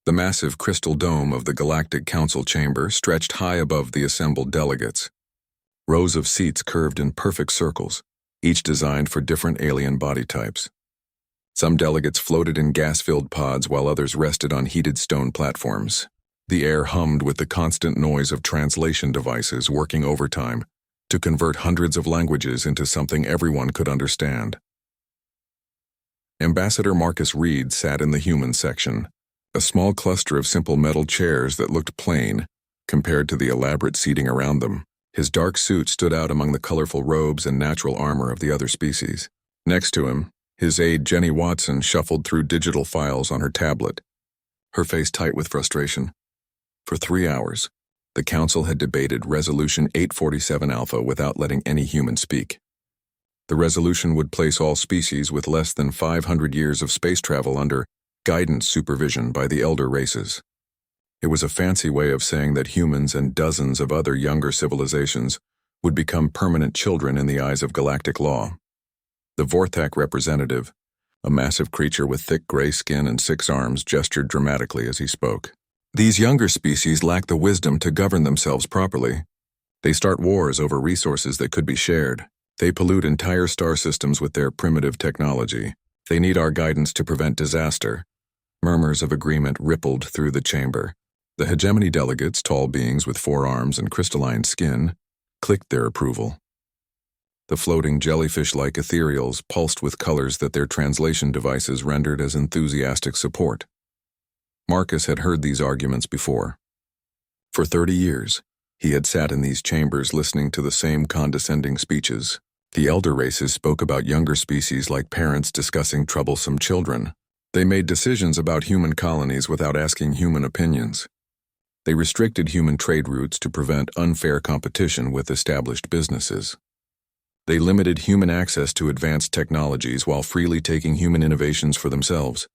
The massive crystal dome of the Galactic Council chamber stretched high above the assembled delegates. Rows of seats curved in perfect circles, each designed for different alien body types. Some delegates floated in gas-filled pods while others rested on heated stone platforms. The air hummed with the constant noise of translation devices working overtime to convert hundreds of languages into something everyone could understand. Ambassador Marcus Reed sat in the human section, a small cluster of simple metal chairs that looked plain compared to the elaborate seating around them. His dark suit stood out among the colorful robes and natural armor of the other species. Next to him, his aide Jenny Watson shuffled through digital files on her tablet, her face tight with frustration. For 3 hours, the Council had debated Resolution 847 Alpha without letting any human speak. The resolution would place all species with less than 500 years of space travel under guidance supervision by the elder races. It was a fancy way of saying that humans and dozens of other younger civilizations would become permanent children in the eyes of galactic law. The Vorthak representative, a massive creature with thick gray skin and 6 arms, gestured dramatically as he spoke. These younger species lack the wisdom to govern themselves properly. They start wars over resources that could be shared. They pollute entire star systems with their primitive technology. They need our guidance to prevent disaster. Murmurs of agreement rippled through the chamber. The hegemony delegates, tall beings with 4 arms and crystalline skin, clicked their approval. The floating jellyfish-like ethereals pulsed with colors that their translation devices rendered as enthusiastic support. Marcus had heard these arguments before. For 30 years, he had sat in these chambers listening to the same condescending speeches. The elder races spoke about younger species like parents discussing troublesome children. They made decisions about human colonies without asking human opinions. They restricted human trade routes to prevent unfair competition with established businesses. They limited human access to advanced technologies while freely taking human innovations for themselves.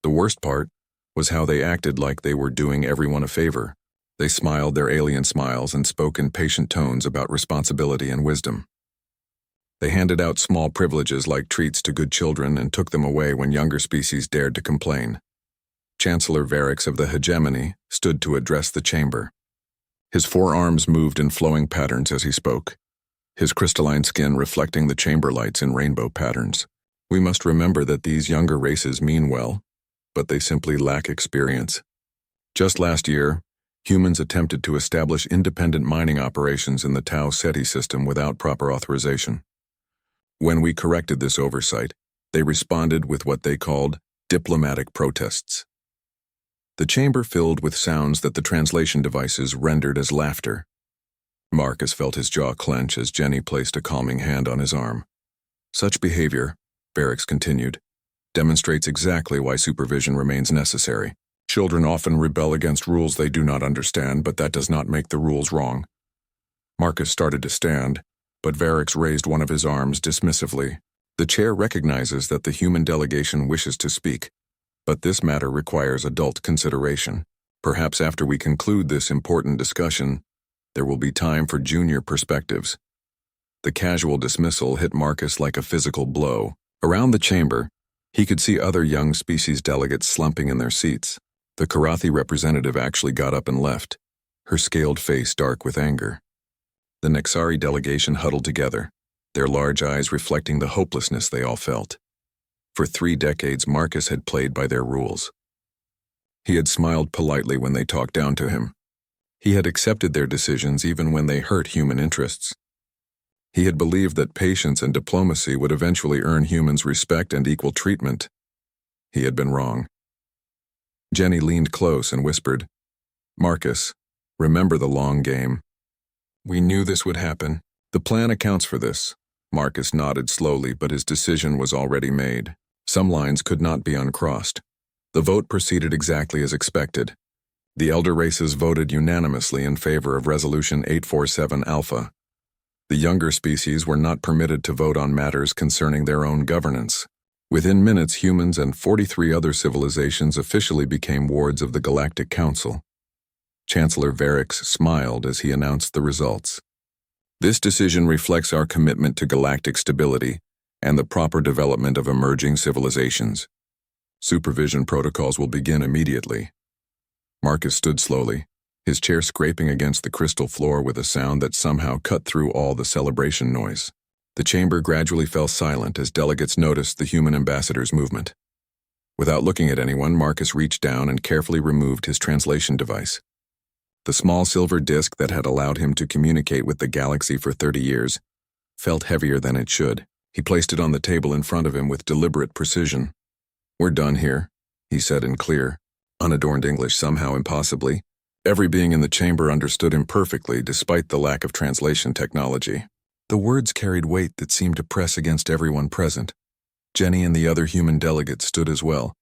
The worst part was how they acted like they were doing everyone a favor. They smiled their alien smiles and spoke in patient tones about responsibility and wisdom. They handed out small privileges like treats to good children and took them away when younger species dared to complain. Chancellor Varix of the Hegemony stood to address the chamber. His 4 arms moved in flowing patterns as he spoke, his crystalline skin reflecting the chamber lights in rainbow patterns. We must remember that these younger races mean well, but they simply lack experience. Just last year, humans attempted to establish independent mining operations in the Tau Ceti system without proper authorization. When we corrected this oversight, they responded with what they called diplomatic protests. The chamber filled with sounds that the translation devices rendered as laughter. Marcus felt his jaw clench as Jenny placed a calming hand on his arm. Such behavior, Varix continued, demonstrates exactly why supervision remains necessary. Children often rebel against rules they do not understand, but that does not make the rules wrong. Marcus started to stand, but Varix raised one of his arms dismissively. The chair recognizes that the human delegation wishes to speak, but this matter requires adult consideration. Perhaps after we conclude this important discussion, there will be time for junior perspectives. The casual dismissal hit Marcus like a physical blow. Around the chamber, he could see other young species delegates slumping in their seats. The Karathi representative actually got up and left, her scaled face dark with anger. The Nexari delegation huddled together, their large eyes reflecting the hopelessness they all felt. For 3 decades, Marcus had played by their rules. He had smiled politely when they talked down to him. He had accepted their decisions even when they hurt human interests. He had believed that patience and diplomacy would eventually earn humans respect and equal treatment. He had been wrong. Jenny leaned close and whispered, "Marcus, remember the long game." "We knew this would happen. The plan accounts for this." Marcus nodded slowly, but his decision was already made. Some lines could not be uncrossed. The vote proceeded exactly as expected. The elder races voted unanimously in favor of Resolution 847 Alpha. The younger species were not permitted to vote on matters concerning their own governance. Within minutes, humans and 43 other civilizations officially became wards of the Galactic Council. Chancellor Varix smiled as he announced the results. "This decision reflects our commitment to galactic stability and the proper development of emerging civilizations. Supervision protocols will begin immediately. Marcus stood slowly, his chair scraping against the crystal floor with a sound that somehow cut through all the celebration noise. The chamber gradually fell silent as delegates noticed the human ambassador's movement. Without looking at anyone, Marcus reached down and carefully removed his translation device. The small silver disc that had allowed him to communicate with the galaxy for 30 years felt heavier than it should. He placed it on the table in front of him with deliberate precision. "We're done here," he said in clear, unadorned English, somehow impossibly. Every being in the chamber understood him perfectly despite the lack of translation technology. The words carried weight that seemed to press against everyone present. Jenny and the other human delegates stood as well,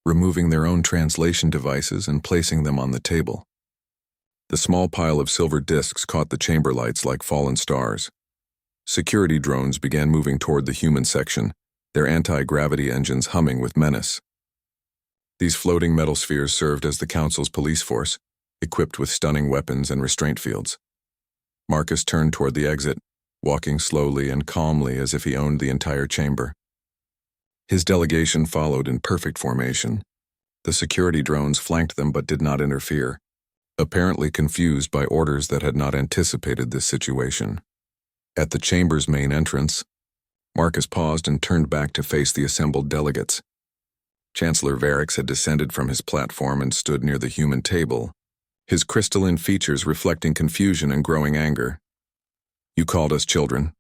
removing their own translation devices and placing them on the table. The small pile of silver discs caught the chamber lights like fallen stars. Security drones began moving toward the human section, their anti-gravity engines humming with menace. These floating metal spheres served as the Council's police force, equipped with stunning weapons and restraint fields. Marcus turned toward the exit, walking slowly and calmly as if he owned the entire chamber. His delegation followed in perfect formation. The security drones flanked them but did not interfere, apparently confused by orders that had not anticipated this situation. At the chamber's main entrance, Marcus paused and turned back to face the assembled delegates. Chancellor Varix had descended from his platform and stood near the human table, his crystalline features reflecting confusion and growing anger. "You called us children,"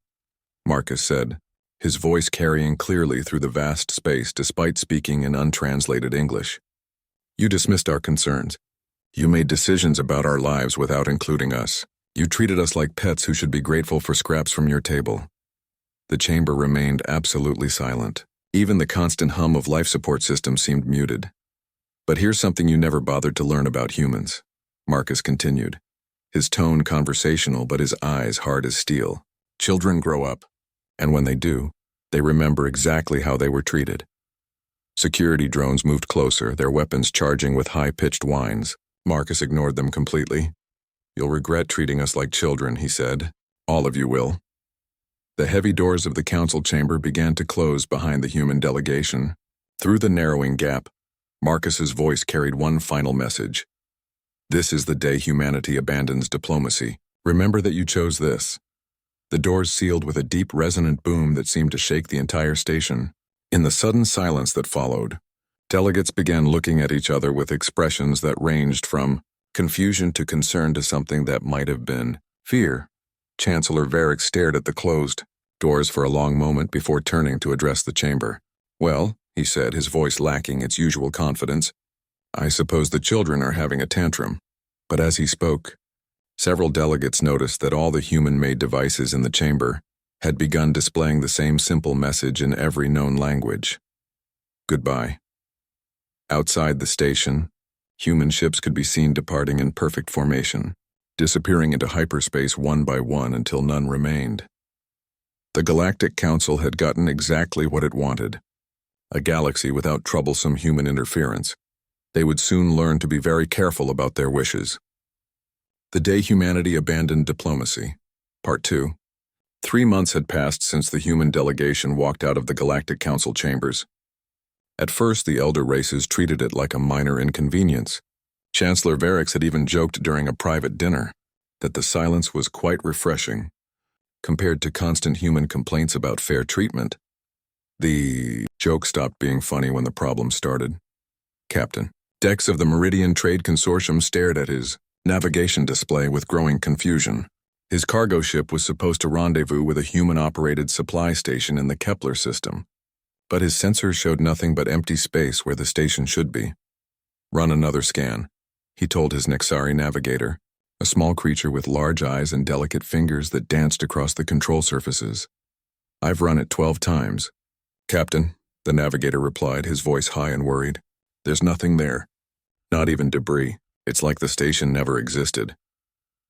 Marcus said, his voice carrying clearly through the vast space despite speaking in untranslated English. "You dismissed our concerns. You made decisions about our lives without including us. You treated us like pets who should be grateful for scraps from your table." The chamber remained absolutely silent. Even the constant hum of life support systems seemed muted. "But here's something you never bothered to learn about humans," Marcus continued, his tone conversational but his eyes hard as steel. "Children grow up, and when they do, they remember exactly how they were treated." Security drones moved closer, their weapons charging with high-pitched whines. Marcus ignored them completely. "You'll regret treating us like children," he said. "All of you will." The heavy doors of the council chamber began to close behind the human delegation. Through the narrowing gap, Marcus's voice carried one final message. "This is the day humanity abandons diplomacy. Remember that you chose this." The doors sealed with a deep resonant boom that seemed to shake the entire station. In the sudden silence that followed, delegates began looking at each other with expressions that ranged from confusion to concern to something that might have been fear. Chancellor Varix stared at the closed doors for a long moment before turning to address the chamber. "Well," he said, his voice lacking its usual confidence, "I suppose the children are having a tantrum." But as he spoke, several delegates noticed that all the human-made devices in the chamber had begun displaying the same simple message in every known language. Goodbye. Outside the station, human ships could be seen departing in perfect formation, disappearing into hyperspace one by one until none remained. The Galactic Council had gotten exactly what it wanted, a galaxy without troublesome human interference. They would soon learn to be very careful about their wishes. The Day Humanity Abandoned Diplomacy, Part 2. 3 months had passed since the human delegation walked out of the Galactic Council chambers. At first, the elder races treated it like a minor inconvenience. Chancellor Varix had even joked during a private dinner that the silence was quite refreshing. Compared to constant human complaints about fair treatment, the joke stopped being funny when the problem started. Captain. Decks of the Meridian Trade Consortium stared at his navigation display with growing confusion. His cargo ship was supposed to rendezvous with a human-operated supply station in the Kepler system, but his sensors showed nothing but empty space where the station should be. "Run another scan," he told his Nexari navigator, a small creature with large eyes and delicate fingers that danced across the control surfaces. "I've run it 12 times. "Captain," the navigator replied, his voice high and worried. "There's nothing there. Not even debris. It's like the station never existed."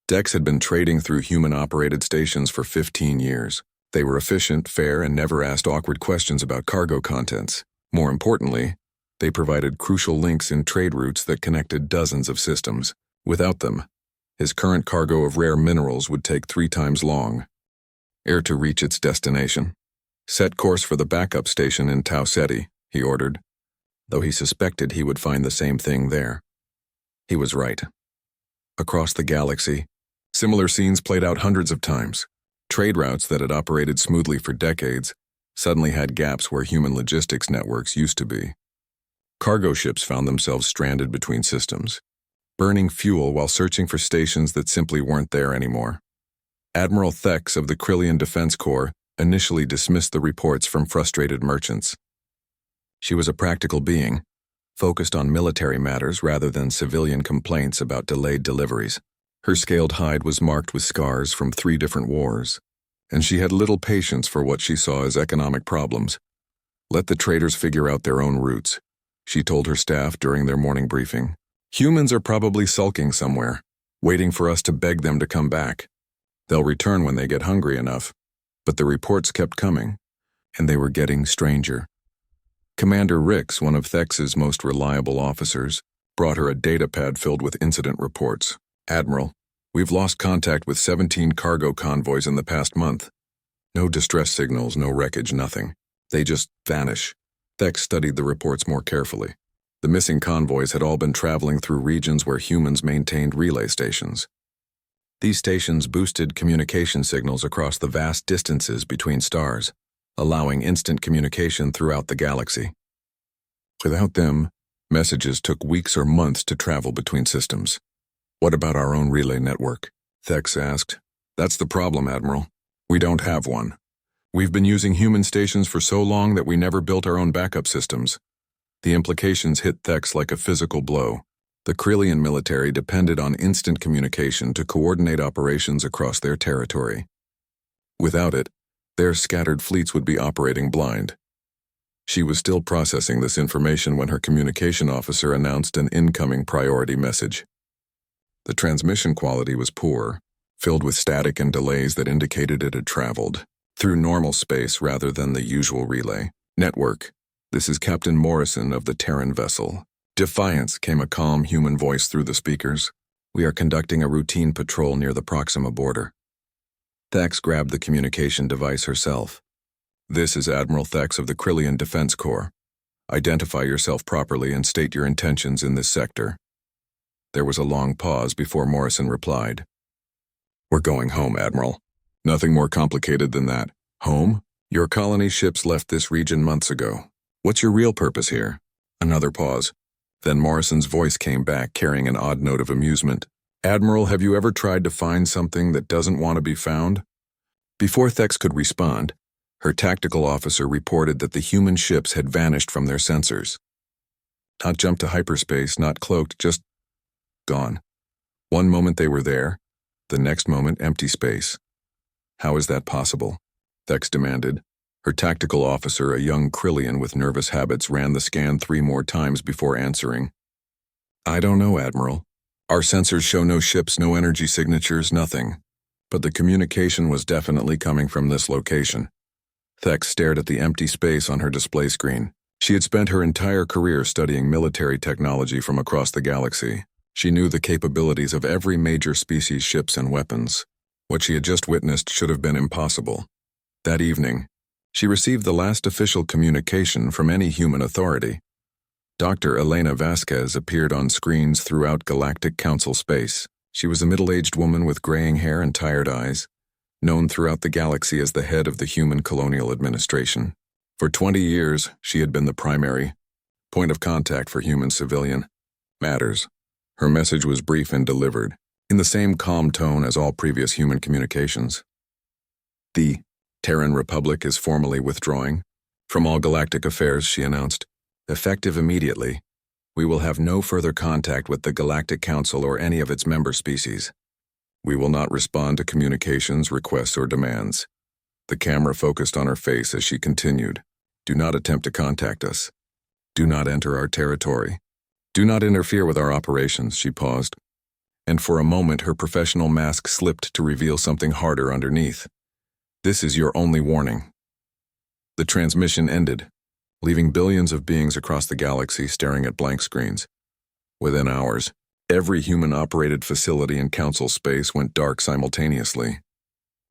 Decks had been trading through human-operated stations for 15 years. They were efficient, fair, and never asked awkward questions about cargo contents. More importantly, they provided crucial links in trade routes that connected dozens of systems. Without them, his current cargo of rare minerals would take 3 times long. Ere to reach its destination. "Set course for the backup station in Tau Ceti," he ordered, though he suspected he would find the same thing there. He was right. Across the galaxy, similar scenes played out hundreds of times. Trade routes that had operated smoothly for decades suddenly had gaps where human logistics networks used to be. Cargo ships found themselves stranded between systems, burning fuel while searching for stations that simply weren't there anymore. Admiral Thex of the Krillian Defense Corps initially dismissed the reports from frustrated merchants. She was a practical being, focused on military matters rather than civilian complaints about delayed deliveries. Her scaled hide was marked with scars from 3 different wars, and she had little patience for what she saw as economic problems. Let the traders figure out their own routes, she told her staff during their morning briefing. Humans are probably sulking somewhere, waiting for us to beg them to come back. They'll return when they get hungry enough. But the reports kept coming, and they were getting stranger. Commander Rix, one of Thex's most reliable officers, brought her a data pad filled with incident reports. Admiral, we've lost contact with 17 cargo convoys in the past month. No distress signals, no wreckage, nothing. They just vanish. Thex studied the reports more carefully. The missing convoys had all been traveling through regions where humans maintained relay stations. These stations boosted communication signals across the vast distances between stars, allowing instant communication throughout the galaxy. Without them, messages took weeks or months to travel between systems. What about our own relay network? Thex asked. That's the problem, Admiral. We don't have one. We've been using human stations for so long that we never built our own backup systems. The implications hit Thex like a physical blow. The Krillian military depended on instant communication to coordinate operations across their territory. Without it, their scattered fleets would be operating blind. She was still processing this information when her communication officer announced an incoming priority message. The transmission quality was poor, filled with static and delays that indicated it had traveled through normal space rather than the usual relay network. This is Captain Morrison of the Terran vessel. Defiance, came a calm human voice through the speakers. We are conducting a routine patrol near the Proxima border. Thex grabbed the communication device herself. This is Admiral Thex of the Krillian Defense Corps. Identify yourself properly and state your intentions in this sector. There was a long pause before Morrison replied. We're going home, Admiral. Nothing more complicated than that. Home? Your colony ships left this region months ago. What's your real purpose here? Another pause. Then Morrison's voice came back, carrying an odd note of amusement. Admiral, have you ever tried to find something that doesn't want to be found? Before Thex could respond, her tactical officer reported that the human ships had vanished from their sensors. Not jumped to hyperspace, not cloaked, just gone. One moment they were there, the next moment empty space. How is that possible? Thex demanded. Her tactical officer, a young Krillian with nervous habits, ran the scan 3 more times before answering. I don't know, Admiral. Our sensors show no ships, no energy signatures, nothing. But the communication was definitely coming from this location. Thex stared at the empty space on her display screen. She had spent her entire career studying military technology from across the galaxy. She knew the capabilities of every major species' ships and weapons. What she had just witnessed should have been impossible. That evening, she received the last official communication from any human authority. Dr. Elena Vasquez appeared on screens throughout Galactic Council space. She was a middle-aged woman with graying hair and tired eyes, known throughout the galaxy as the head of the Human Colonial Administration. For 20 years, she had been the primary point of contact for human civilian matters. Her message was brief and delivered, in the same calm tone as all previous human communications. The Terran Republic is formally withdrawing from all galactic affairs, she announced. Effective immediately, we will have no further contact with the Galactic Council or any of its member species. We will not respond to communications, requests, or demands. The camera focused on her face as she continued. Do not attempt to contact us. Do not enter our territory. Do not interfere with our operations, she paused. And for a moment her professional mask slipped to reveal something harder underneath. This is your only warning. The transmission ended, leaving billions of beings across the galaxy staring at blank screens. Within hours, every human-operated facility in Council space went dark simultaneously.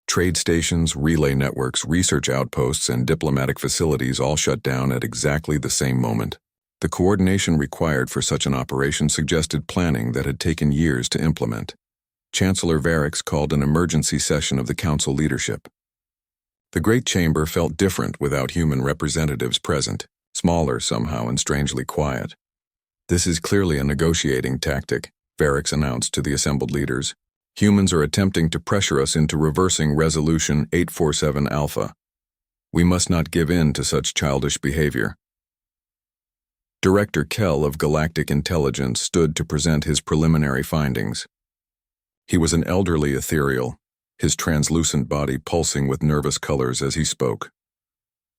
Trade stations, relay networks, research outposts, and diplomatic facilities all shut down at exactly the same moment. The coordination required for such an operation suggested planning that had taken years to implement. Chancellor Varix called an emergency session of the council leadership. The great chamber felt different without human representatives present, smaller somehow and strangely quiet. This is clearly a negotiating tactic, Varix announced to the assembled leaders. Humans are attempting to pressure us into reversing Resolution 847 Alpha. We must not give in to such childish behavior. Director Kell of Galactic Intelligence stood to present his preliminary findings. He was an elderly ethereal, his translucent body pulsing with nervous colors as he spoke.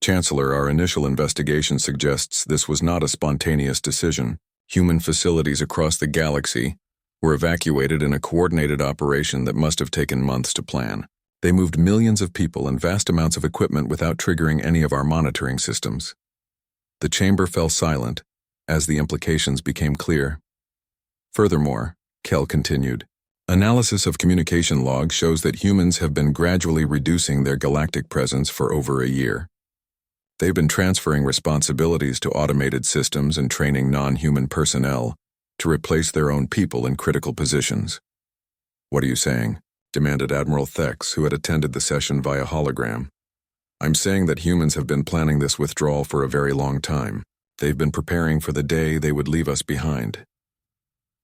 Chancellor, our initial investigation suggests this was not a spontaneous decision. Human facilities across the galaxy were evacuated in a coordinated operation that must have taken months to plan. They moved millions of people and vast amounts of equipment without triggering any of our monitoring systems. The chamber fell silent as the implications became clear. Furthermore, Kell continued, analysis of communication logs shows that humans have been gradually reducing their galactic presence for over a year. They've been transferring responsibilities to automated systems and training non-human personnel to replace their own people in critical positions. What are you saying? Demanded Admiral Thex, who had attended the session via hologram. I'm saying that humans have been planning this withdrawal for a very long time. They've been preparing for the day they would leave us behind.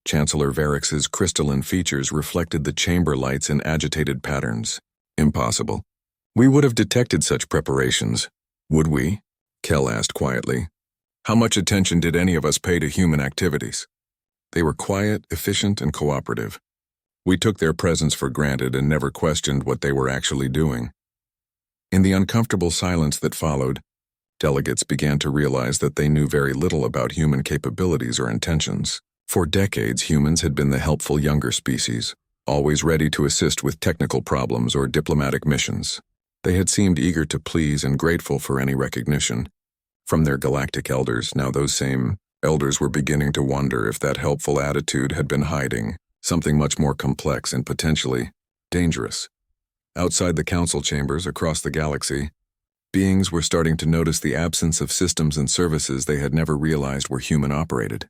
Chancellor Varix's crystalline features reflected the chamber lights in agitated patterns. Impossible. We would have detected such preparations. Would we? Kell asked quietly. How much attention did any of us pay to human activities? They were quiet, efficient, and cooperative. We took their presence for granted and never questioned what they were actually doing. In the uncomfortable silence that followed, delegates began to realize that they knew very little about human capabilities or intentions. For decades, humans had been the helpful younger species, always ready to assist with technical problems or diplomatic missions. They had seemed eager to please and grateful for any recognition. From their galactic elders, now those same elders were beginning to wonder if that helpful attitude had been hiding something much more complex and potentially dangerous. Outside the council chambers across the galaxy, beings were starting to notice the absence of systems and services they had never realized were human-operated.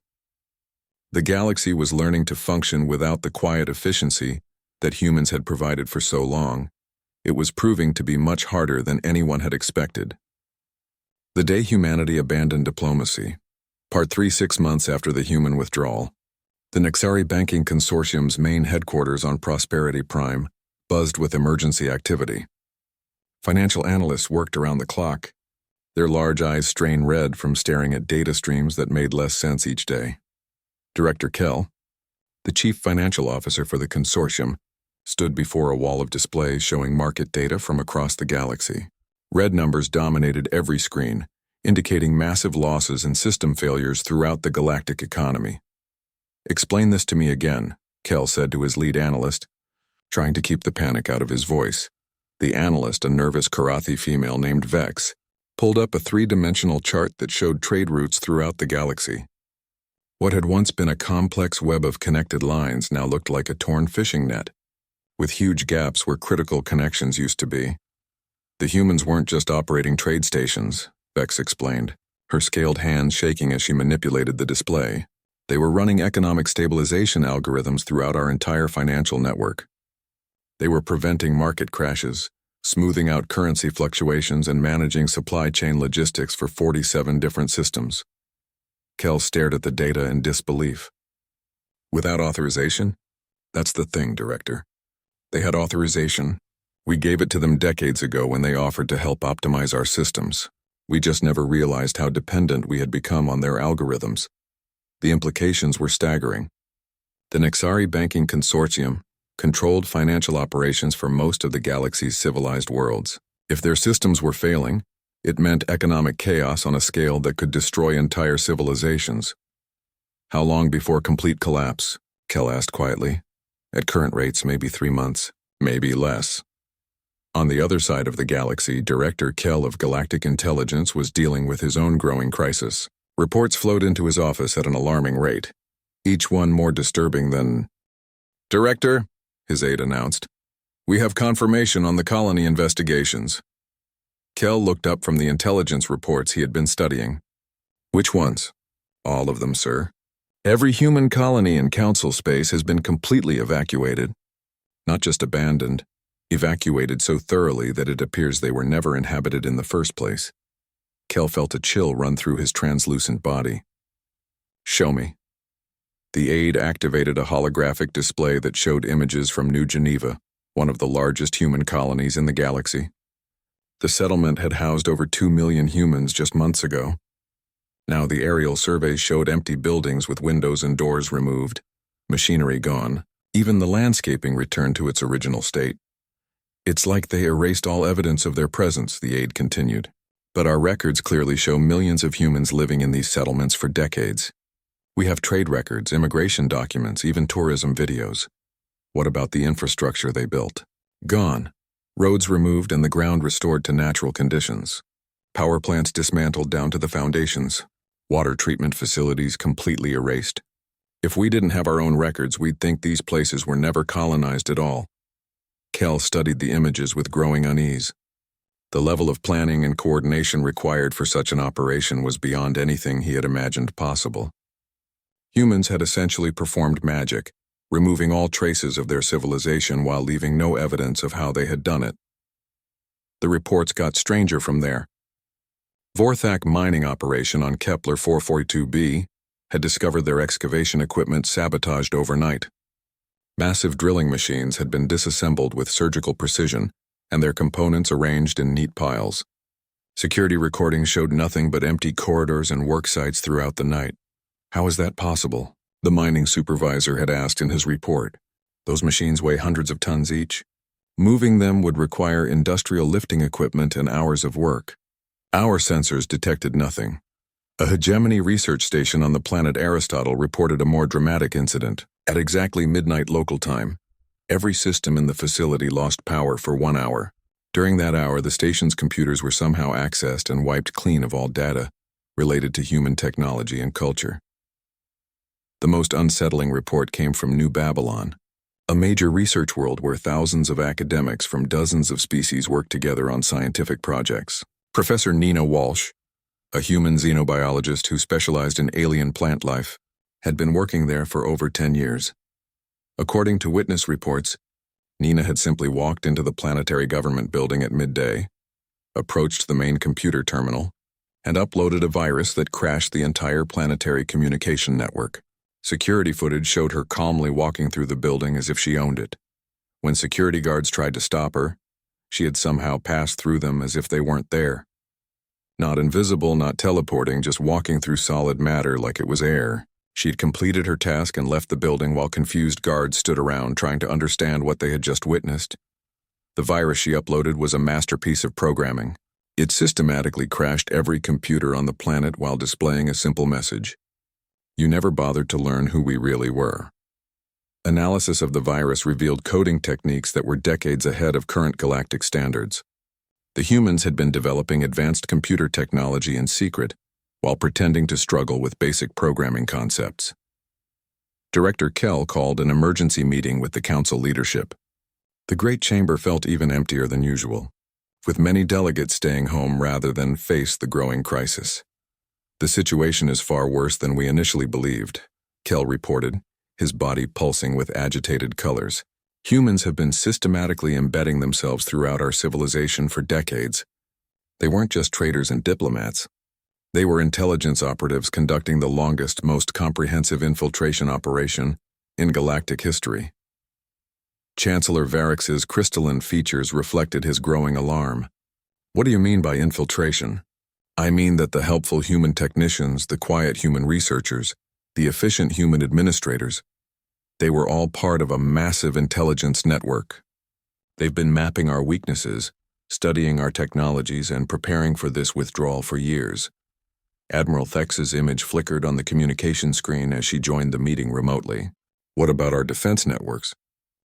The galaxy was learning to function without the quiet efficiency that humans had provided for so long. It was proving to be much harder than anyone had expected. The day humanity abandoned diplomacy. Part 3, 6 months after the human withdrawal. The Nexari Banking Consortium's main headquarters on Prosperity Prime buzzed with emergency activity. Financial analysts worked around the clock, their large eyes strained red from staring at data streams that made less sense each day. Director Kell, the chief financial officer for the consortium, stood before a wall of displays showing market data from across the galaxy. Red numbers dominated every screen, indicating massive losses and system failures throughout the galactic economy. Explain this to me again, Kell said to his lead analyst, trying to keep the panic out of his voice. The analyst, a nervous Karathi female named Vex, pulled up a three-dimensional chart that showed trade routes throughout the galaxy. What had once been a complex web of connected lines now looked like a torn fishing net, with huge gaps where critical connections used to be. The humans weren't just operating trade stations, Vex explained, her scaled hands shaking as she manipulated the display. They were running economic stabilization algorithms throughout our entire financial network. They were preventing market crashes, smoothing out currency fluctuations, and managing supply chain logistics for 47 different systems. Kell stared at the data in disbelief. Without authorization? That's the thing, Director. They had authorization. We gave it to them decades ago when they offered to help optimize our systems. We just never realized how dependent we had become on their algorithms. The implications were staggering. The Nexari Banking Consortium controlled financial operations for most of the galaxy's civilized worlds. If their systems were failing, it meant economic chaos on a scale that could destroy entire civilizations. How long before complete collapse? Kell asked quietly. At current rates, maybe 3 months, maybe less. On the other side of the galaxy, Director Kell of Galactic Intelligence was dealing with his own growing crisis. Reports flowed into his office at an alarming rate, each one more disturbing than... Director, his aide announced, we have confirmation on the colony investigations. Kell looked up from the intelligence reports he had been studying. Which ones? All of them, sir. Every human colony in council space has been completely evacuated. Not just abandoned, evacuated so thoroughly that it appears they were never inhabited in the first place. Kel felt a chill run through his translucent body. Show me. The aide activated a holographic display that showed images from New Geneva, one of the largest human colonies in the galaxy. The settlement had housed over 2 million humans just months ago. Now the aerial surveys showed empty buildings with windows and doors removed, machinery gone, even the landscaping returned to its original state. It's like they erased all evidence of their presence, the aide continued. But our records clearly show millions of humans living in these settlements for decades. We have trade records, immigration documents, even tourism videos. What about the infrastructure they built? Gone. Roads removed and the ground restored to natural conditions. Power plants dismantled down to the foundations. Water treatment facilities completely erased. If we didn't have our own records, we'd think these places were never colonized at all. Kel studied the images with growing unease. The level of planning and coordination required for such an operation was beyond anything he had imagined possible. Humans had essentially performed magic, removing all traces of their civilization while leaving no evidence of how they had done it. The reports got stranger from there. Vorthak mining operation on Kepler 442b had discovered their excavation equipment sabotaged overnight. Massive drilling machines had been disassembled with surgical precision, and their components arranged in neat piles. Security recordings showed nothing but empty corridors and work sites throughout the night. How is that possible? The mining supervisor had asked in his report. Those machines weigh hundreds of tons each. Moving them would require industrial lifting equipment and hours of work. Our sensors detected nothing. A hegemony research station on the planet Aristotle reported a more dramatic incident. At exactly midnight local time, every system in the facility lost power for 1 hour. During that hour, the station's computers were somehow accessed and wiped clean of all data related to human technology and culture. The most unsettling report came from New Babylon, a major research world where thousands of academics from dozens of species work together on scientific projects. Professor Nina Walsh, a human xenobiologist who specialized in alien plant life, had been working there for over 10 years. According to witness reports, Nina had simply walked into the planetary government building at midday, approached the main computer terminal, and uploaded a virus that crashed the entire planetary communication network. Security footage showed her calmly walking through the building as if she owned it. When security guards tried to stop her, she had somehow passed through them as if they weren't there. Not invisible, not teleporting, just walking through solid matter like it was air. She'd completed her task and left the building while confused guards stood around trying to understand what they had just witnessed. The virus she uploaded was a masterpiece of programming. It systematically crashed every computer on the planet while displaying a simple message. You never bothered to learn who we really were. Analysis of the virus revealed coding techniques that were decades ahead of current galactic standards. The humans had been developing advanced computer technology in secret, while pretending to struggle with basic programming concepts. Director Kel called an emergency meeting with the council leadership. The great chamber felt even emptier than usual, with many delegates staying home rather than face the growing crisis. The situation is far worse than we initially believed, Kel reported, his body pulsing with agitated colors. Humans have been systematically embedding themselves throughout our civilization for decades. They weren't just traders and diplomats. They were intelligence operatives conducting the longest, most comprehensive infiltration operation in galactic history. Chancellor Varix's crystalline features reflected his growing alarm. What do you mean by infiltration? I mean that the helpful human technicians, the quiet human researchers, the efficient human administrators, they were all part of a massive intelligence network. They've been mapping our weaknesses, studying our technologies, and preparing for this withdrawal for years. Admiral Thex's image flickered on the communication screen as she joined the meeting remotely. What about our defense networks?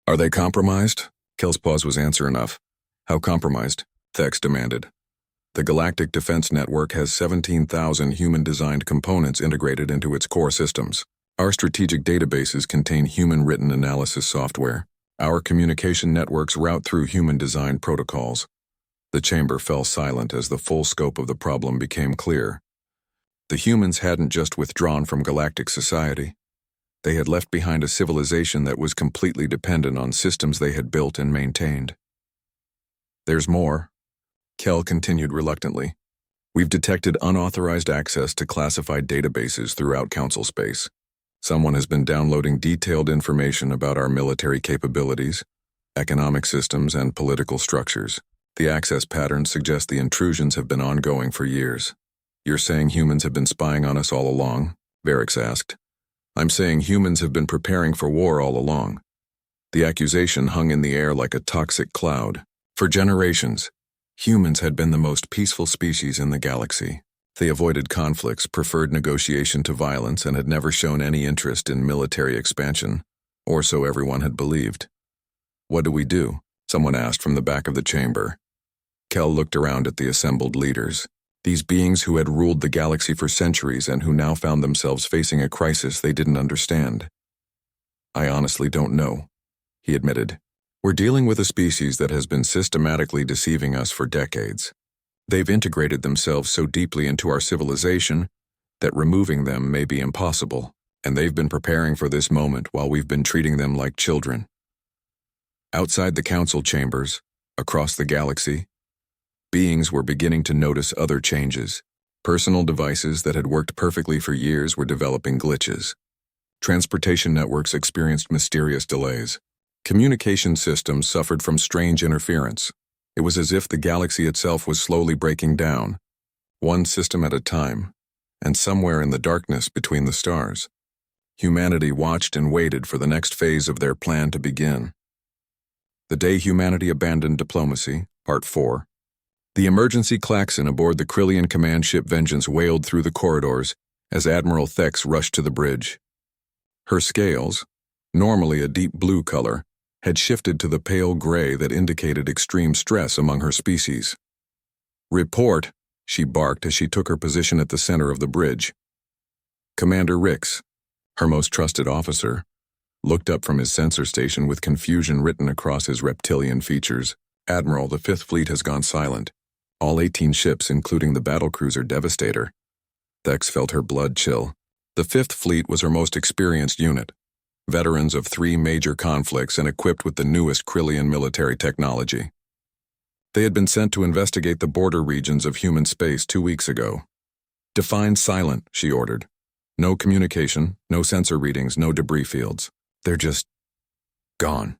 Are they compromised? Kel's pause was answer enough. How compromised? Thex demanded. The Galactic Defense Network has 17,000 human-designed components integrated into its core systems. Our strategic databases contain human-written analysis software. Our communication networks route through human-designed protocols. The chamber fell silent as the full scope of the problem became clear. The humans hadn't just withdrawn from galactic society. They had left behind a civilization that was completely dependent on systems they had built and maintained. There's more, Kel continued reluctantly. We've detected unauthorized access to classified databases throughout Council space. Someone has been downloading detailed information about our military capabilities, economic systems, and political structures. The access patterns suggest the intrusions have been ongoing for years. You're saying humans have been spying on us all along? Varix asked. I'm saying humans have been preparing for war all along. The accusation hung in the air like a toxic cloud. For generations, humans had been the most peaceful species in the galaxy. They avoided conflicts, preferred negotiation to violence, and had never shown any interest in military expansion, or so everyone had believed. What do? Someone asked from the back of the chamber. Kel looked around at the assembled leaders. These beings who had ruled the galaxy for centuries and who now found themselves facing a crisis they didn't understand. I honestly don't know, he admitted. We're dealing with a species that has been systematically deceiving us for decades. They've integrated themselves so deeply into our civilization that removing them may be impossible, and they've been preparing for this moment while we've been treating them like children. Outside the council chambers, across the galaxy, beings were beginning to notice other changes. Personal devices that had worked perfectly for years were developing glitches. Transportation networks experienced mysterious delays. Communication systems suffered from strange interference. It was as if the galaxy itself was slowly breaking down, one system at a time, and somewhere in the darkness between the stars, humanity watched and waited for the next phase of their plan to begin. The Day Humanity Abandoned Diplomacy, Part 4. The emergency klaxon aboard the Krillian command ship Vengeance wailed through the corridors as Admiral Thex rushed to the bridge. Her scales, normally a deep blue color, had shifted to the pale gray that indicated extreme stress among her species. Report, she barked as she took her position at the center of the bridge. Commander Rix, her most trusted officer, looked up from his sensor station with confusion written across his reptilian features. Admiral, the Fifth Fleet has gone silent. All 18 ships, including the battlecruiser Devastator. Thex felt her blood chill. The Fifth Fleet was her most experienced unit. Veterans of 3 major conflicts and equipped with the newest Krillian military technology. They had been sent to investigate the border regions of human space 2 weeks ago. Define silent, she ordered. No communication, no sensor readings, no debris fields. They're just gone.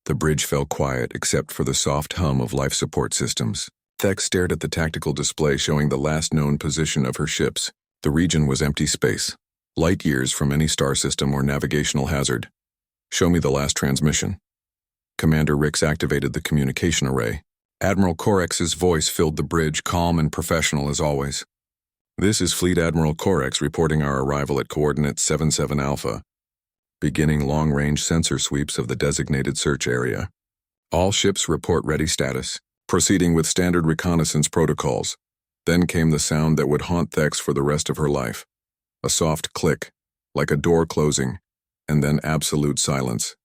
The bridge fell quiet except for the soft hum of life support systems. Thex stared at the tactical display showing the last known position of her ships. The region was empty space, light years from any star system or navigational hazard. Show me the last transmission. Commander Rix activated the communication array. Admiral Corex's voice filled the bridge, calm and professional as always. This is Fleet Admiral Corex reporting our arrival at coordinates 77 Alpha. Beginning long-range sensor sweeps of the designated search area. All ships report ready status. Proceeding with standard reconnaissance protocols. Then came the sound that would haunt Thex for the rest of her life. A soft click, like a door closing, and then absolute silence.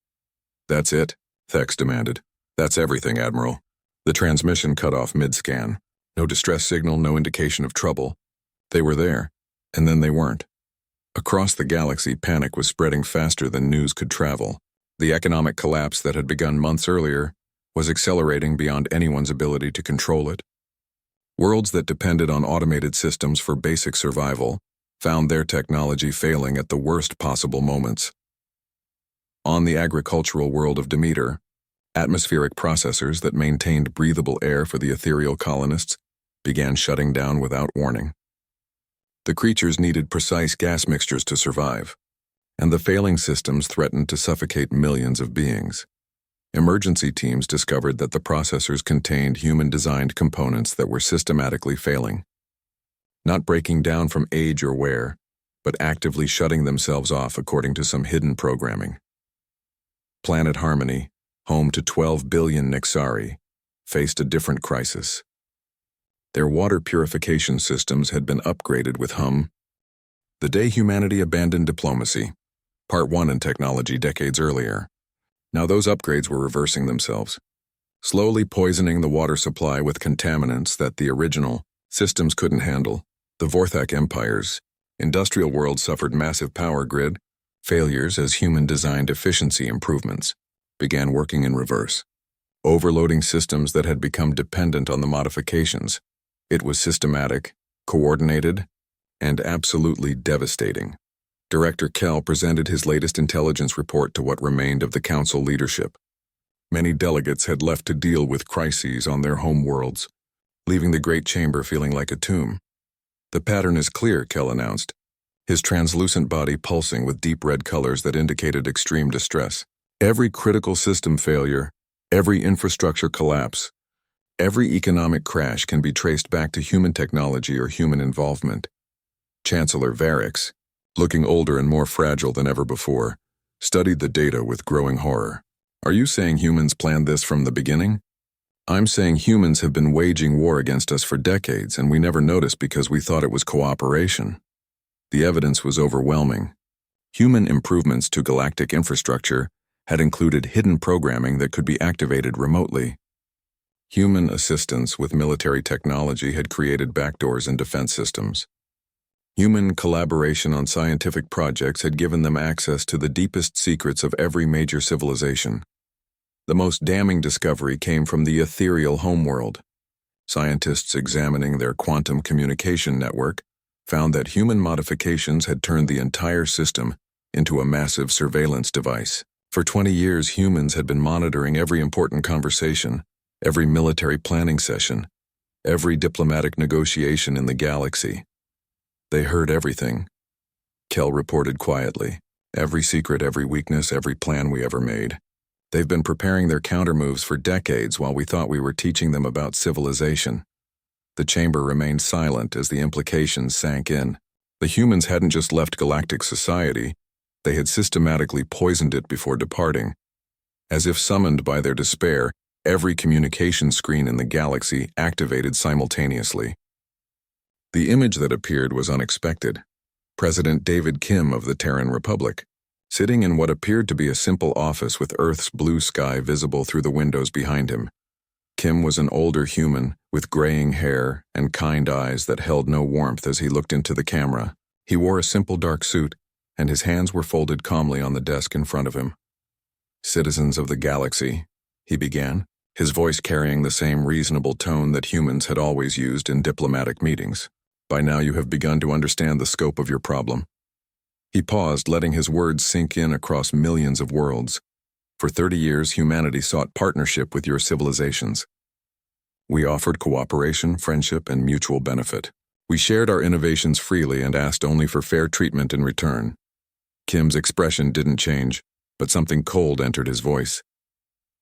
That's it? Thex demanded. That's everything, Admiral. The transmission cut off mid-scan. No distress signal, no indication of trouble. They were there, and then they weren't. Across the galaxy, panic was spreading faster than news could travel. The economic collapse that had begun months earlier was accelerating beyond anyone's ability to control it. Worlds that depended on automated systems for basic survival found their technology failing at the worst possible moments. On the agricultural world of Demeter, atmospheric processors that maintained breathable air for the ethereal colonists began shutting down without warning. The creatures needed precise gas mixtures to survive, and the failing systems threatened to suffocate millions of beings. Emergency teams discovered that the processors contained human-designed components that were systematically failing, not breaking down from age or wear, but actively shutting themselves off according to some hidden programming. Planet Harmony, home to 12 billion Nixari, faced a different crisis. Their water purification systems had been upgraded with hum. The Day Humanity Abandoned Diplomacy, Part 1 in technology decades earlier. Now those upgrades were reversing themselves, slowly poisoning the water supply with contaminants that the original systems couldn't handle. The Vorthak Empire's industrial world suffered massive power grid failures as human-designed efficiency improvements began working in reverse, overloading systems that had become dependent on the modifications. It was systematic, coordinated, and absolutely devastating. Director Kell presented his latest intelligence report to what remained of the council leadership. Many delegates had left to deal with crises on their home worlds, leaving the Great Chamber feeling like a tomb. "The pattern is clear," Kell announced, his translucent body pulsing with deep red colors that indicated extreme distress. "Every critical system failure, every infrastructure collapse, every economic crash can be traced back to human technology or human involvement." Chancellor Varix, looking older and more fragile than ever before, studied the data with growing horror. "Are you saying humans planned this from the beginning?" "I'm saying humans have been waging war against us for decades, and we never noticed because we thought it was cooperation." The evidence was overwhelming. Human improvements to galactic infrastructure had included hidden programming that could be activated remotely. Human assistance with military technology had created backdoors in defense systems. Human collaboration on scientific projects had given them access to the deepest secrets of every major civilization. The most damning discovery came from the ethereal homeworld. Scientists examining their quantum communication network found that human modifications had turned the entire system into a massive surveillance device. For 20 years, humans had been monitoring every important conversation, every military planning session, every diplomatic negotiation in the galaxy. They heard everything, Kell reported quietly. "Every secret, every weakness, every plan we ever made. They've been preparing their countermoves for decades while we thought we were teaching them about civilization." The chamber remained silent as the implications sank in. The humans hadn't just left galactic society, they had systematically poisoned it before departing. As if summoned by their despair, every communication screen in the galaxy activated simultaneously. The image that appeared was unexpected. President David Kim of the Terran Republic, sitting in what appeared to be a simple office with Earth's blue sky visible through the windows behind him. Kim was an older human with graying hair and kind eyes that held no warmth as he looked into the camera. He wore a simple dark suit, and his hands were folded calmly on the desk in front of him. "Citizens of the galaxy," he began, his voice carrying the same reasonable tone that humans had always used in diplomatic meetings. "By now you have begun to understand the scope of your problem." He paused, letting his words sink in across millions of worlds. "For 30 years, humanity sought partnership with your civilizations. We offered cooperation, friendship, and mutual benefit. We shared our innovations freely and asked only for fair treatment in return." Kim's expression didn't change, but something cold entered his voice.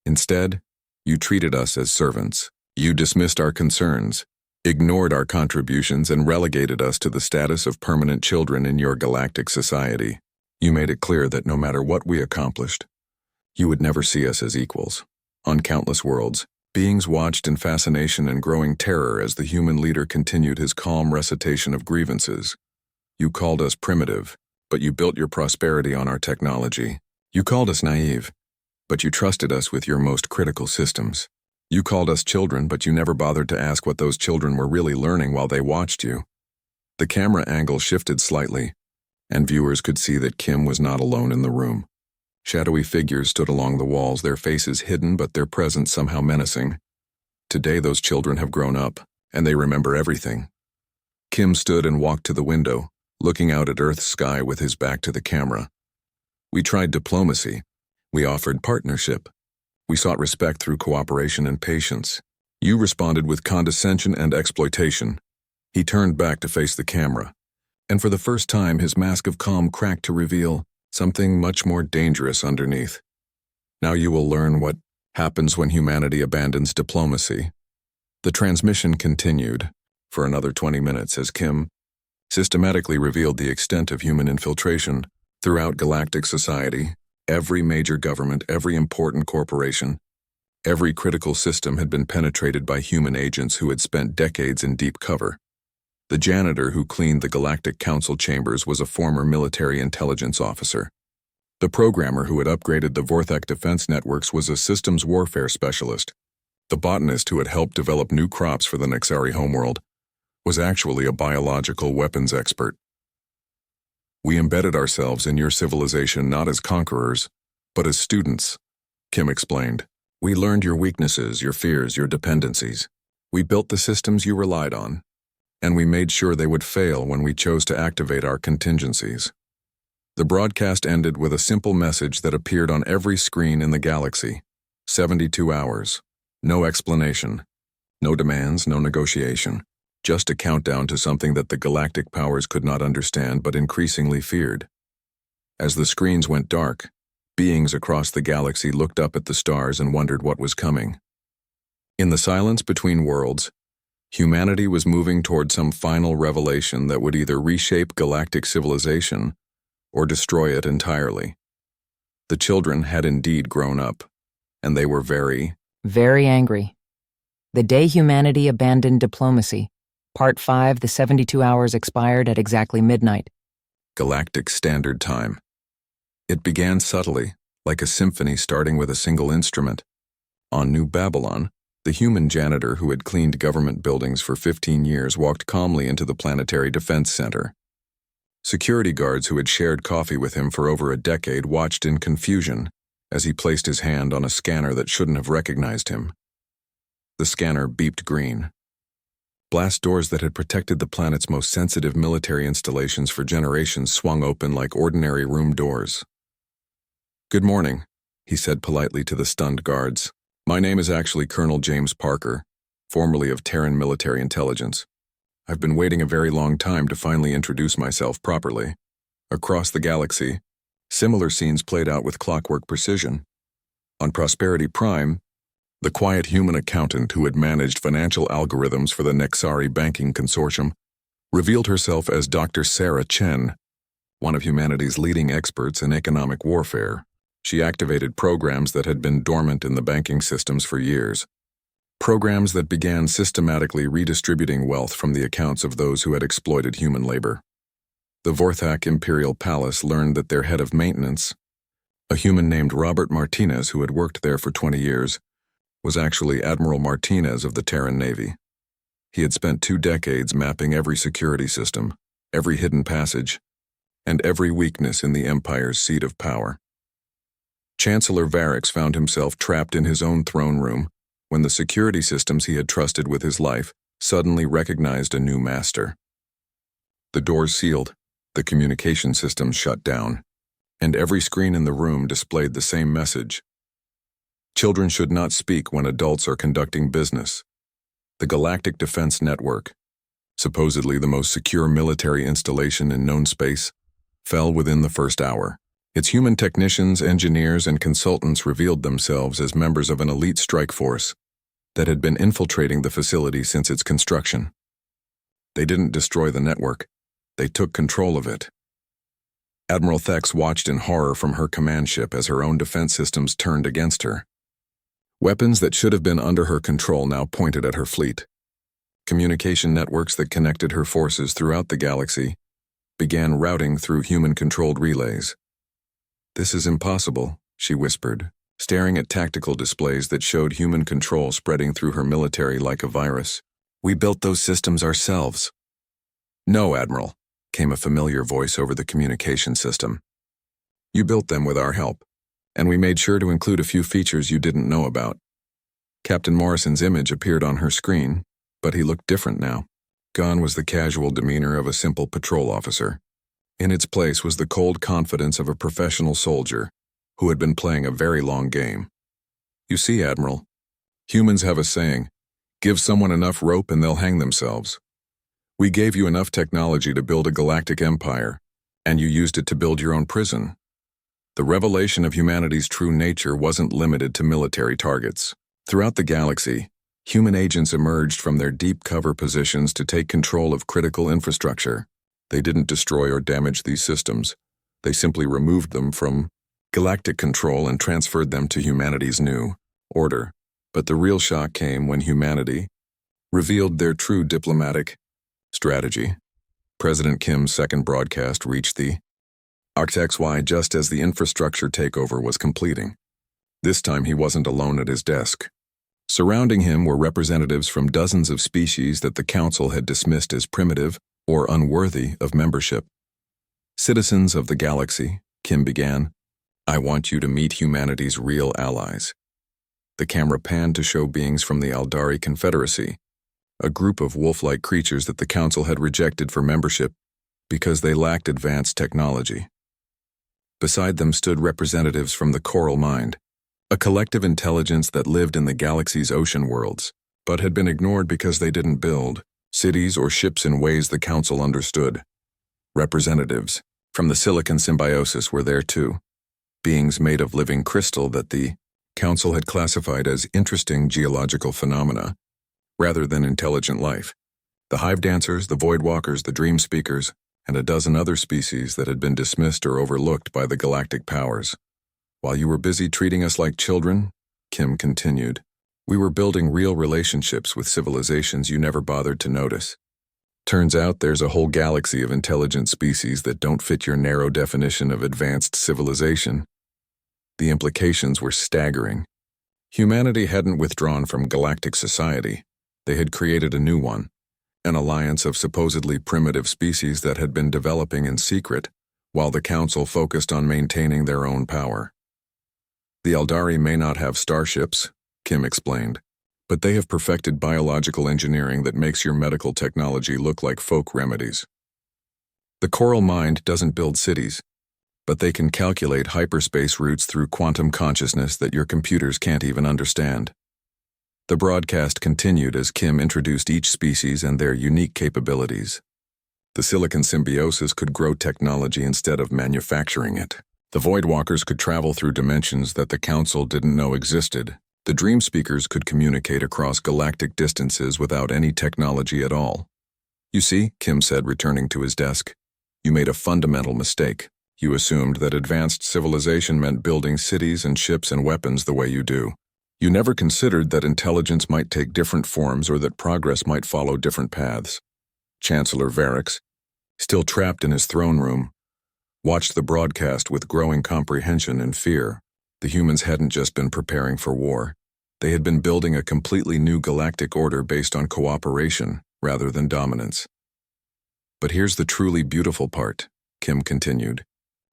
"Instead, you treated us as servants. You dismissed our concerns, ignored our contributions, and relegated us to the status of permanent children in your galactic society. You made it clear that no matter what we accomplished, you would never see us as equals." On countless worlds, beings watched in fascination and growing terror as the human leader continued his calm recitation of grievances. "You called us primitive, but you built your prosperity on our technology. You called us naive, but you trusted us with your most critical systems. You called us children, but you never bothered to ask what those children were really learning while they watched you." The camera angle shifted slightly, and viewers could see that Kim was not alone in the room. Shadowy figures stood along the walls, their faces hidden but their presence somehow menacing. Today those children have grown up, and they remember everything. Kim stood and walked to the window, looking out at Earth's sky with his back to the camera. "We tried diplomacy. We offered partnership. We sought respect through cooperation and patience. You responded with condescension and exploitation." He turned back to face the camera, and for the first time his mask of calm cracked to reveal something much more dangerous underneath. "Now you will learn what happens when humanity abandons diplomacy." The transmission continued for another 20 minutes as Kim systematically revealed the extent of human infiltration throughout galactic society. Every major government, every important corporation, every critical system had been penetrated by human agents who had spent decades in deep cover. The janitor who cleaned the Galactic Council chambers was a former military intelligence officer. The programmer who had upgraded the Vorthak defense networks was a systems warfare specialist. The botanist who had helped develop new crops for the Nexari homeworld was actually a biological weapons expert. We embedded ourselves in your civilization not as conquerors, but as students, Kim explained. We learned your weaknesses, your fears, your dependencies. We built the systems you relied on, and we made sure they would fail when we chose to activate our contingencies. The broadcast ended with a simple message that appeared on every screen in the galaxy. 72 hours. No explanation. No demands, no negotiation. Just a countdown to something that the galactic powers could not understand but increasingly feared. As the screens went dark, beings across the galaxy looked up at the stars and wondered what was coming. In the silence between worlds, humanity was moving toward some final revelation that would either reshape galactic civilization or destroy it entirely. The children had indeed grown up, and they were very angry. The day humanity abandoned diplomacy. Part 5, the 72 hours expired at exactly midnight. Galactic Standard Time. It began subtly, like a symphony starting with a single instrument. On New Babylon, the human janitor who had cleaned government buildings for 15 years walked calmly into the Planetary Defense Center. Security guards who had shared coffee with him for over a decade watched in confusion as he placed his hand on a scanner that shouldn't have recognized him. The scanner beeped green. Blast doors that had protected the planet's most sensitive military installations for generations swung open like ordinary room doors. "Good morning," he said politely to the stunned guards. "My name is actually Colonel James Parker, formerly of Terran Military Intelligence. I've been waiting a very long time to finally introduce myself properly." Across the galaxy, similar scenes played out with clockwork precision. On Prosperity Prime, the quiet human accountant who had managed financial algorithms for the Nexari banking consortium revealed herself as Dr. Sarah Chen, one of humanity's leading experts in economic warfare. She activated programs that had been dormant in the banking systems for years. Programs that began systematically redistributing wealth from the accounts of those who had exploited human labor. The Vorthak Imperial Palace learned that their head of maintenance, a human named Robert Martinez who had worked there for 20 years, was actually Admiral Martinez of the Terran Navy. He had spent 2 decades mapping every security system, every hidden passage, and every weakness in the Empire's seat of power. Chancellor Varix found himself trapped in his own throne room when the security systems he had trusted with his life suddenly recognized a new master. The doors sealed, the communication systems shut down, and every screen in the room displayed the same message. Children should not speak when adults are conducting business. The Galactic Defense Network, supposedly the most secure military installation in known space, fell within the first hour. Its human technicians, engineers, and consultants revealed themselves as members of an elite strike force that had been infiltrating the facility since its construction. They didn't destroy the network, they took control of it. Admiral Thex watched in horror from her command ship as her own defense systems turned against her. Weapons that should have been under her control now pointed at her fleet. Communication networks that connected her forces throughout the galaxy began routing through human-controlled relays. "This is impossible," she whispered, staring at tactical displays that showed human control spreading through her military like a virus. "We built those systems ourselves." "No, Admiral," came a familiar voice over the communication system. "You built them with our help, and we made sure to include a few features you didn't know about." Captain Morrison's image appeared on her screen, but he looked different now. Gone was the casual demeanor of a simple patrol officer. In its place was the cold confidence of a professional soldier who had been playing a very long game. "You see, Admiral, humans have a saying, give someone enough rope and they'll hang themselves. We gave you enough technology to build a galactic empire, and you used it to build your own prison. The revelation of humanity's true nature wasn't limited to military targets. Throughout the galaxy, human agents emerged from their deep cover positions to take control of critical infrastructure. They didn't destroy or damage these systems. They simply removed them from galactic control and transferred them to humanity's new order. But the real shock came when humanity revealed their true diplomatic strategy. President Kim's second broadcast reached the HFY just as the infrastructure takeover was completing. This time he wasn't alone at his desk. Surrounding him were representatives from dozens of species that the Council had dismissed as primitive or unworthy of membership. "Citizens of the galaxy," Kim began, "I want you to meet humanity's real allies." The camera panned to show beings from the Aldari Confederacy, a group of wolf-like creatures that the Council had rejected for membership because they lacked advanced technology. Beside them stood representatives from the Coral Mind, a collective intelligence that lived in the galaxy's ocean worlds, but had been ignored because they didn't build cities or ships in ways the Council understood. Representatives from the Silicon Symbiosis were there too, beings made of living crystal that the Council had classified as interesting geological phenomena, rather than intelligent life. The Hive Dancers, the Void Walkers, the Dream Speakers, and a dozen other species that had been dismissed or overlooked by the galactic powers. "While you were busy treating us like children," Kim continued, "we were building real relationships with civilizations you never bothered to notice. Turns out there's a whole galaxy of intelligent species that don't fit your narrow definition of advanced civilization." The implications were staggering. Humanity hadn't withdrawn from galactic society. They had created a new one, an alliance of supposedly primitive species that had been developing in secret, while the Council focused on maintaining their own power. "The Aldari may not have starships," Kim explained, "but they have perfected biological engineering that makes your medical technology look like folk remedies. The Coral Mind doesn't build cities, but they can calculate hyperspace routes through quantum consciousness that your computers can't even understand." The broadcast continued as Kim introduced each species and their unique capabilities. The Silicon Symbiosis could grow technology instead of manufacturing it. The Void Walkers could travel through dimensions that the Council didn't know existed. The Dream Speakers could communicate across galactic distances without any technology at all. "You see," Kim said, returning to his desk, "you made a fundamental mistake. You assumed that advanced civilization meant building cities and ships and weapons the way you do. You never considered that intelligence might take different forms or that progress might follow different paths." Chancellor Varix, still trapped in his throne room, watched the broadcast with growing comprehension and fear. The humans hadn't just been preparing for war. They had been building a completely new galactic order based on cooperation rather than dominance. "But here's the truly beautiful part," Kim continued,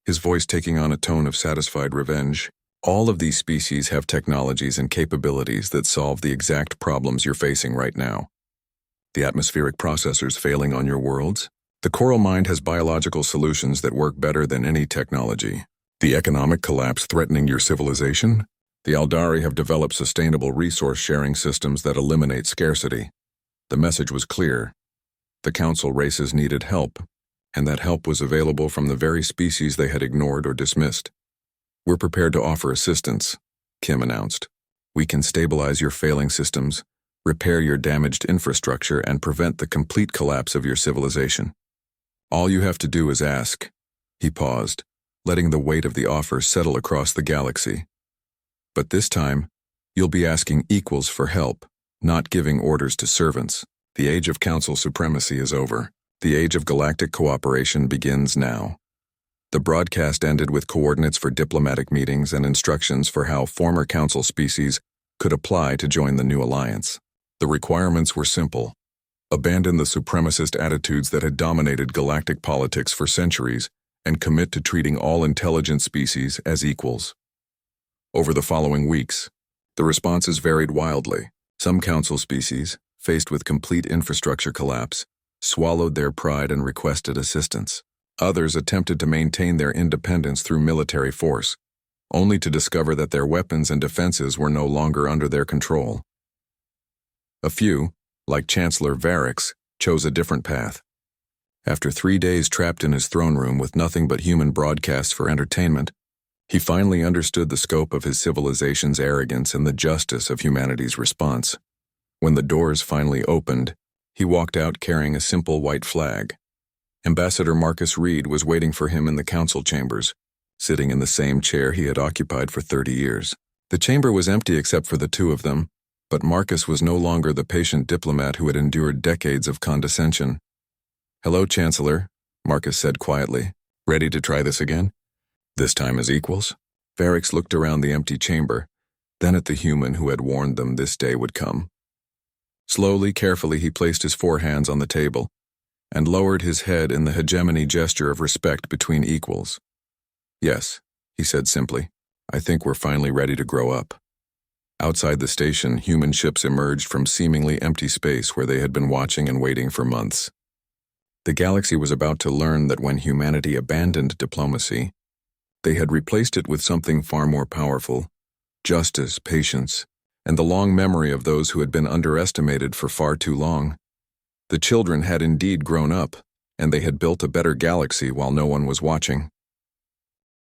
his voice taking on a tone of satisfied revenge. "All of these species have technologies and capabilities that solve the exact problems you're facing right now. The atmospheric processors failing on your worlds? The Coral Mind has biological solutions that work better than any technology. The economic collapse threatening your civilization? The Aldari have developed sustainable resource-sharing systems that eliminate scarcity." The message was clear. The Council races needed help, and that help was available from the very species they had ignored or dismissed. "We're prepared to offer assistance," Kim announced. "We can stabilize your failing systems, repair your damaged infrastructure, and prevent the complete collapse of your civilization. All you have to do is ask." He paused, letting the weight of the offer settle across the galaxy. "But this time, you'll be asking equals for help, not giving orders to servants. The age of Council supremacy is over. The age of galactic cooperation begins now." The broadcast ended with coordinates for diplomatic meetings and instructions for how former Council species could apply to join the new alliance. The requirements were simple. Abandon the supremacist attitudes that had dominated galactic politics for centuries and commit to treating all intelligent species as equals. Over the following weeks, the responses varied wildly. Some Council species, faced with complete infrastructure collapse, swallowed their pride and requested assistance. Others attempted to maintain their independence through military force, only to discover that their weapons and defenses were no longer under their control. A few, like Chancellor Varix, chose a different path. After 3 days trapped in his throne room with nothing but human broadcasts for entertainment, he finally understood the scope of his civilization's arrogance and the justice of humanity's response. When the doors finally opened, he walked out carrying a simple white flag. Ambassador Marcus Reed was waiting for him in the Council chambers, sitting in the same chair he had occupied for 30 years. The chamber was empty except for the two of them, but Marcus was no longer the patient diplomat who had endured decades of condescension. "Hello, Chancellor," Marcus said quietly. "Ready to try this again? This time as equals?" Varix looked around the empty chamber, then at the human who had warned them this day would come. Slowly, carefully, he placed his four hands on the table and lowered his head in the hegemony gesture of respect between equals. Yes, he said simply, I think we're finally ready to grow up. Outside the station, human ships emerged from seemingly empty space where they had been watching and waiting for months. The galaxy was about to learn that when humanity abandoned diplomacy, they had replaced it with something far more powerful: justice, patience, and the long memory of those who had been underestimated for far too long. The children had indeed grown up, and they had built a better galaxy while no one was watching.